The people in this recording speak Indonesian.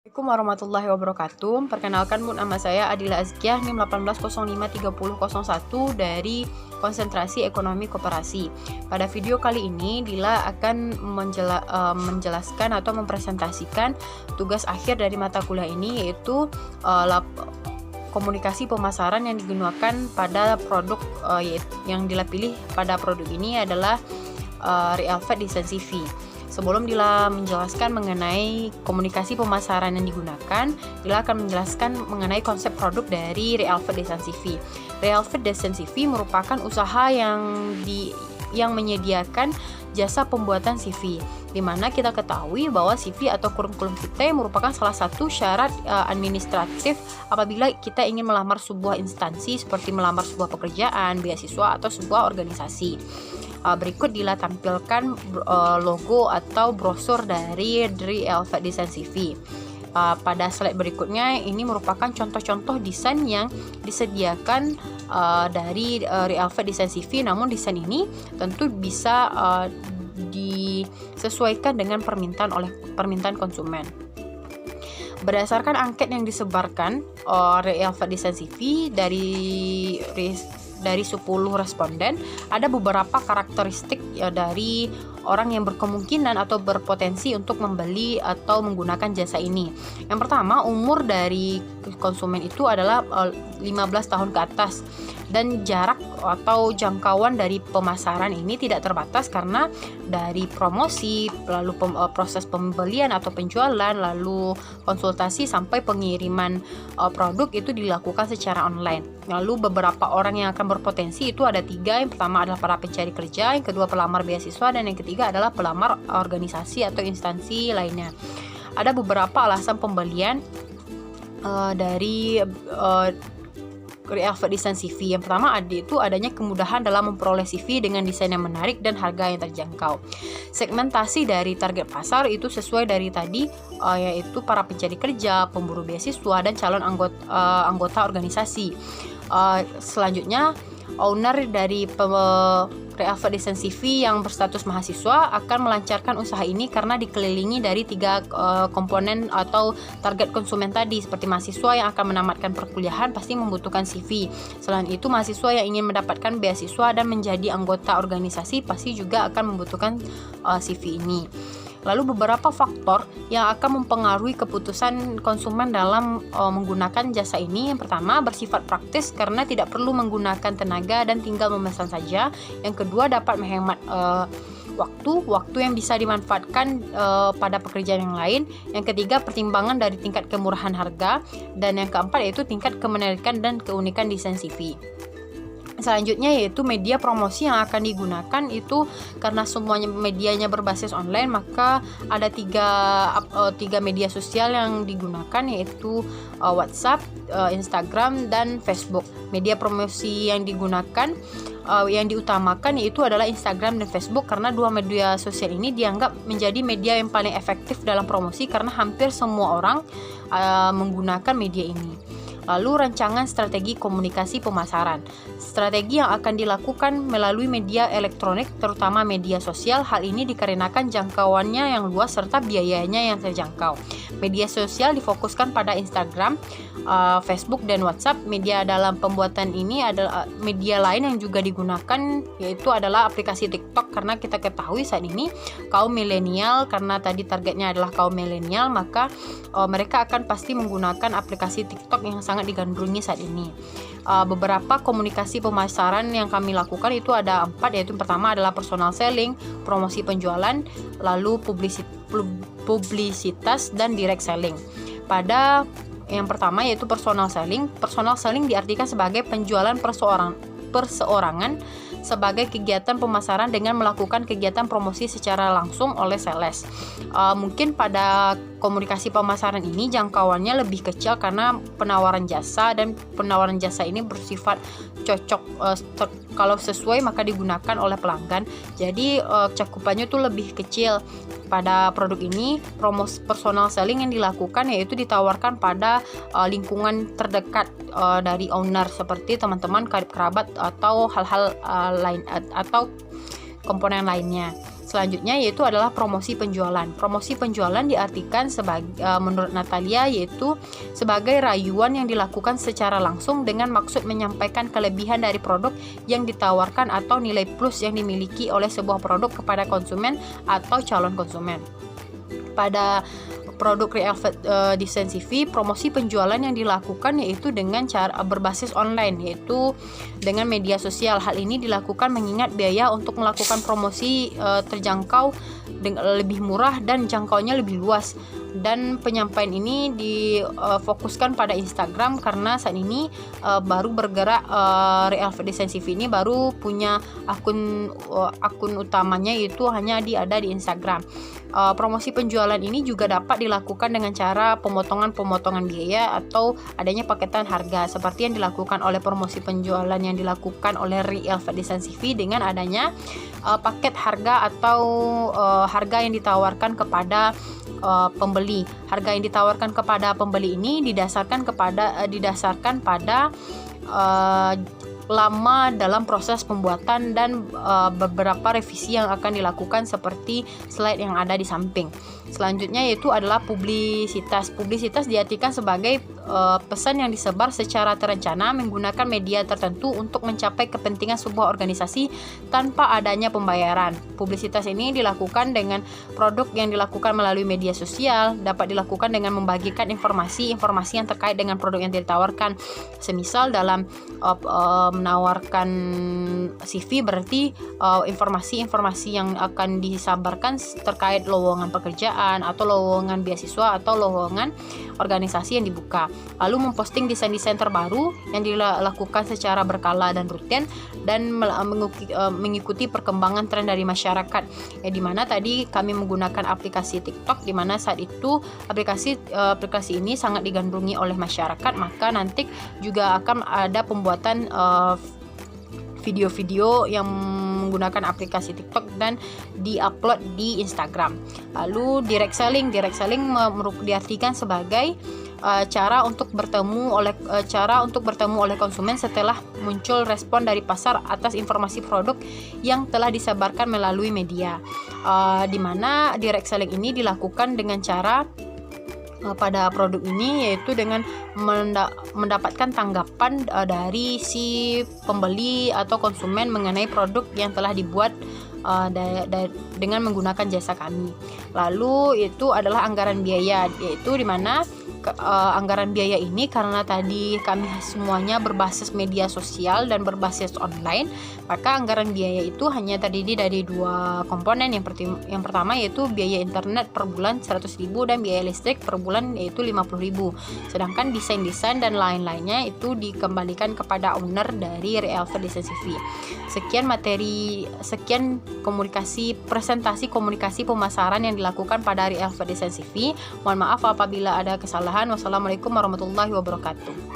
Assalamualaikum warahmatullahi wabarakatuh. Perkenalkan, nama saya Adila Azkiah, NIM 18053001 dari Konsentrasi Ekonomi Koperasi. Pada video kali ini, Dila akan menjelaskan atau mempresentasikan tugas akhir dari mata kuliah ini, yaitu komunikasi pemasaran yang digunakan pada produk yang Dila pilih pada produk ini adalah Realvet Design CV. Sebelum Dila menjelaskan mengenai komunikasi pemasaran yang digunakan, Dila akan menjelaskan mengenai konsep produk dari Realvet Design CV. Realvet Design CV merupakan usaha yang menyediakan jasa pembuatan CV, di mana kita ketahui bahwa CV atau kurikulum kita merupakan salah satu syarat administratif apabila kita ingin melamar sebuah instansi seperti melamar sebuah pekerjaan, beasiswa, atau sebuah organisasi. Berikut Dila tampilkan logo atau brosur dari Realvet Design CV. Pada slide berikutnya, ini merupakan contoh-contoh desain yang disediakan dari Realvet Design CV. Namun desain ini tentu bisa disesuaikan dengan permintaan konsumen. Berdasarkan angket yang disebarkan Realvet Design CV dari 10 responden, ada beberapa karakteristik dari orang yang berkemungkinan atau berpotensi untuk membeli atau menggunakan jasa ini. Yang pertama, umur dari konsumen itu adalah 15 tahun ke atas, dan jarak atau jangkauan dari pemasaran ini tidak terbatas karena dari promosi, lalu proses pembelian atau penjualan, lalu konsultasi sampai pengiriman produk itu dilakukan secara online. Lalu beberapa orang yang akan berpotensi itu ada 3. Yang pertama adalah para pencari kerja, yang kedua pelamar beasiswa, dan yang ketiga adalah pelamar organisasi atau instansi lainnya. Ada beberapa alasan pembelian dari Realvet Design CV. Yang pertama adanya kemudahan dalam memperoleh CV dengan desain yang menarik dan harga yang terjangkau. Segmentasi dari target pasar itu sesuai dari tadi, yaitu para pencari kerja, pemburu beasiswa, dan calon anggota organisasi. Selanjutnya, owner dari Realvet Design CV yang berstatus mahasiswa akan melancarkan usaha ini karena dikelilingi dari 3 komponen atau target konsumen tadi, seperti mahasiswa yang akan menamatkan perkuliahan pasti membutuhkan CV. Selain itu, mahasiswa yang ingin mendapatkan beasiswa dan menjadi anggota organisasi pasti juga akan membutuhkan CV ini. Lalu beberapa faktor yang akan mempengaruhi keputusan konsumen dalam menggunakan jasa ini. Yang pertama, bersifat praktis karena tidak perlu menggunakan tenaga dan tinggal memesan saja. Yang kedua, dapat menghemat waktu yang bisa dimanfaatkan pada pekerjaan yang lain. Yang ketiga, pertimbangan dari tingkat kemurahan harga. Dan yang keempat yaitu tingkat kemenarikan dan keunikan desain CV. Selanjutnya yaitu media promosi yang akan digunakan itu, karena semuanya medianya berbasis online, maka ada tiga media sosial yang digunakan, yaitu WhatsApp, Instagram, dan Facebook. Media promosi yang digunakan yang diutamakan yaitu adalah Instagram dan Facebook, karena 2 media sosial ini dianggap menjadi media yang paling efektif dalam promosi karena hampir semua orang menggunakan media ini. Lalu rancangan strategi komunikasi pemasaran. Strategi yang akan dilakukan melalui media elektronik, terutama media sosial. Hal ini dikarenakan jangkauannya yang luas serta biayanya yang terjangkau. Media sosial difokuskan pada Instagram, Facebook, dan WhatsApp. Media dalam pembuatan ini adalah media lain yang juga digunakan, yaitu adalah aplikasi TikTok, karena kita ketahui saat ini kaum milenial, karena tadi targetnya adalah kaum milenial, maka mereka akan pasti menggunakan aplikasi TikTok yang sangat digandrungi saat ini. Beberapa komunikasi pemasaran yang kami lakukan itu ada 4, yaitu pertama adalah personal selling, promosi penjualan, lalu publisitas, dan direct selling. Pada yang pertama yaitu personal selling. Personal selling diartikan sebagai penjualan perseorangan sebagai kegiatan pemasaran dengan melakukan kegiatan promosi secara langsung oleh sales. Mungkin pada komunikasi pemasaran ini jangkauannya lebih kecil karena penawaran jasa, dan penawaran jasa ini bersifat cocok, kalau sesuai maka digunakan oleh pelanggan. Jadi cakupannya itu lebih kecil. Pada produk ini, promosi personal selling yang dilakukan yaitu ditawarkan pada lingkungan terdekat dari owner, seperti teman-teman, karib kerabat, atau hal-hal lain atau komponen lainnya. Selanjutnya yaitu adalah promosi penjualan. Promosi penjualan diartikan sebagai menurut Natalia yaitu sebagai rayuan yang dilakukan secara langsung dengan maksud menyampaikan kelebihan dari produk yang ditawarkan atau nilai plus yang dimiliki oleh sebuah produk kepada konsumen atau calon konsumen. Pada produk Re-Velvet Design CV, promosi penjualan yang dilakukan yaitu dengan cara berbasis online, yaitu dengan media sosial. Hal ini dilakukan mengingat biaya untuk melakukan promosi terjangkau lebih murah dan jangkauannya lebih luas. Dan penyampaian ini difokuskan pada Instagram karena saat ini baru bergerak Re-Velvet Design CV ini baru punya akun utamanya yaitu hanya ada di Instagram. Promosi penjualan ini juga dapat dilakukan dengan cara pemotongan biaya atau adanya paketan harga seperti yang dilakukan oleh promosi penjualan yang dilakukan oleh Re-Velvet Design CV dengan adanya paket harga atau harga yang ditawarkan kepada pembeli. Harga yang ditawarkan kepada pembeli ini didasarkan pada lama dalam proses pembuatan dan beberapa revisi yang akan dilakukan seperti slide yang ada di samping. Selanjutnya yaitu adalah publisitas. Publisitas diartikan sebagai pesan yang disebar secara terencana menggunakan media tertentu untuk mencapai kepentingan sebuah organisasi tanpa adanya pembayaran. Publisitas ini dilakukan dengan produk yang dilakukan melalui media sosial, dapat dilakukan dengan membagikan informasi yang terkait dengan produk yang ditawarkan. Semisal dalam menawarkan CV berarti informasi yang akan disabarkan terkait lowongan pekerjaan atau lowongan beasiswa atau lowongan organisasi yang dibuka. Lalu memposting desain-desain terbaru yang dilakukan secara berkala dan rutin dan mengikuti perkembangan tren dari masyarakat. Di mana tadi kami menggunakan aplikasi TikTok, di mana saat itu aplikasi ini sangat digandrungi oleh masyarakat, maka nanti juga akan ada pembuatan video-video yang menggunakan aplikasi TikTok dan diupload di Instagram. Lalu direct selling diartikan sebagai cara untuk bertemu oleh konsumen setelah muncul respon dari pasar atas informasi produk yang telah disebarkan melalui media. Di mana direct selling ini dilakukan dengan cara pada produk ini yaitu dengan mendapatkan tanggapan dari si pembeli atau konsumen mengenai produk yang telah dibuat dengan menggunakan jasa kami. Lalu itu adalah anggaran biaya, yaitu di mana anggaran biaya ini karena tadi kami semuanya berbasis media sosial dan berbasis online, maka anggaran biaya itu hanya terdiri dari dua komponen. Yang pertama yaitu biaya internet per bulan 100.000 dan biaya listrik per bulan yaitu 50.000. Sedangkan desain dan lain-lainnya itu dikembalikan kepada owner dari Re-Velvet Design CV. Sekian presentasi komunikasi pemasaran yang dilakukan pada Re-Velvet Design CV. Mohon maaf apabila ada kesalahan. Wassalamualaikum warahmatullahi wabarakatuh.